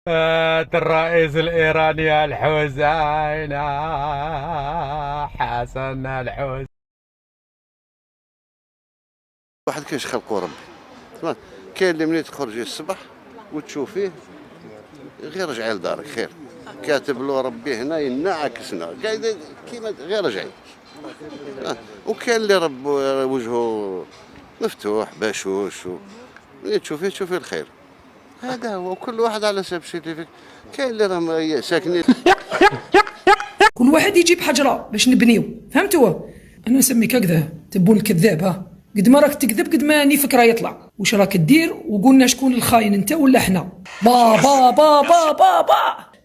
الرئيس الإيراني الحسين حسن الحسين. واحد كيش خلقه ربي تمام. كاين اللي ملي تخرجي الصباح وتشوفيه غير رجعي لدارك خير، كاتب له ربي هنا ينعكسنا قاعد كيما غير رجعي. وكاين اللي رب وجهه مفتوح بشوش ملي تشوفيه الخير. هذا هو، وكل واحد على حسب شي اللي فيك. كاين اللي راهم ساكنين كل واحد يجيب حجره باش نبنيو، فهمتوا؟ انا نسميك هكذا تبون الكذاب. ها قد ما راك تكذب قد ما نيفك راه يطلع. واش راك دير؟ وقلنا شكون الخاين، انت ولا احنا؟ با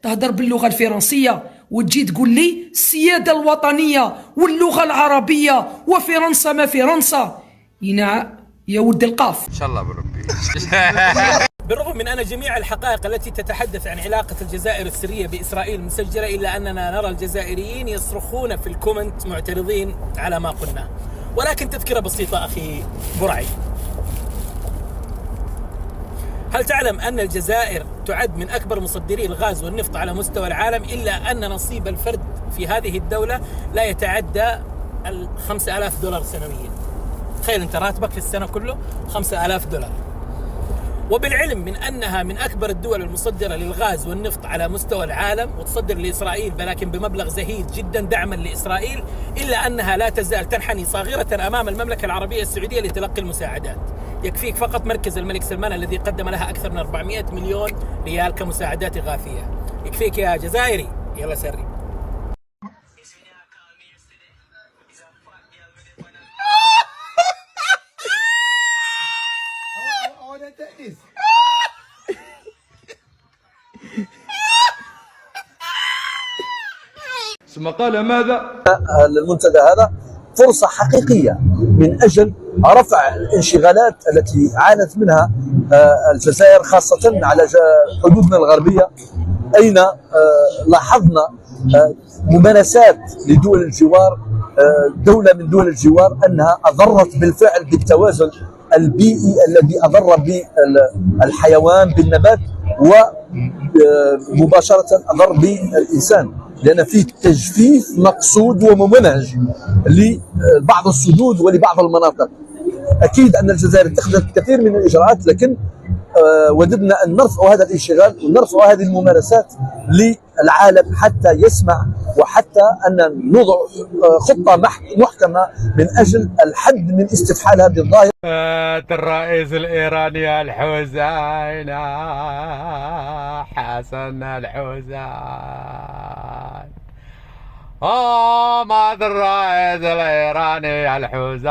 تهدر باللغه الفرنسيه وتجي تقول لي السياده الوطنيه واللغه العربيه وفرنسا ما فرنسا. يا ولد القاف إن شاء الله بربي. بالرغم من أن جميع الحقائق التي تتحدث عن علاقة الجزائر السرية بإسرائيل مسجلة، إلا أننا نرى الجزائريين يصرخون في الكومنت معترضين على ما قلنا. ولكن تذكرة بسيطة أخي برعي، هل تعلم أن الجزائر تعد من أكبر مصدري الغاز والنفط على مستوى العالم، إلا أن نصيب الفرد في هذه الدولة لا يتعدى 5000 دولار سنويا. تخيل أنت راتبك في السنة كله 5000 دولار. وبالعلم من أنها من أكبر الدول المصدرة للغاز والنفط على مستوى العالم وتصدر لإسرائيل ولكن بمبلغ زهيد جدا دعما لإسرائيل، إلا أنها لا تزال تنحني صاغرة أمام المملكة العربية السعودية لتلقي المساعدات. يكفيك فقط مركز الملك سلمان الذي قدم لها أكثر من 400 مليون ريال كمساعدات إغاثية. يكفيك يا جزائري، يلا سري. ثم قال ماذا؟ المنتدى هذا فرصة حقيقية من أجل رفع الانشغالات التي عانت منها الجزائر، خاصة على حدودنا الغربية، أين لاحظنا ممارسات لدول الجوار، دولة من دول الجوار أنها أضرت بالفعل بالتوازن البيئي الذي أضر بالحيوان بالنبات، ومباشرة أضر بالإنسان، لأن في تجفيف مقصود وممنهج لبعض السدود ولبعض المناطق. أكيد أن الجزائر اتخذت كثير من الإجراءات، لكن وددنا أن نرفع هذا الانشغال ونرفع هذه الممارسات للعالم حتى يسمع، وحتى أن نضع خطة محكمة من أجل الحد من استفحال هذه الظاهرة. الرئيس الإيراني الحسين حسن الحسين. مات الرئيس الإيراني الحسين.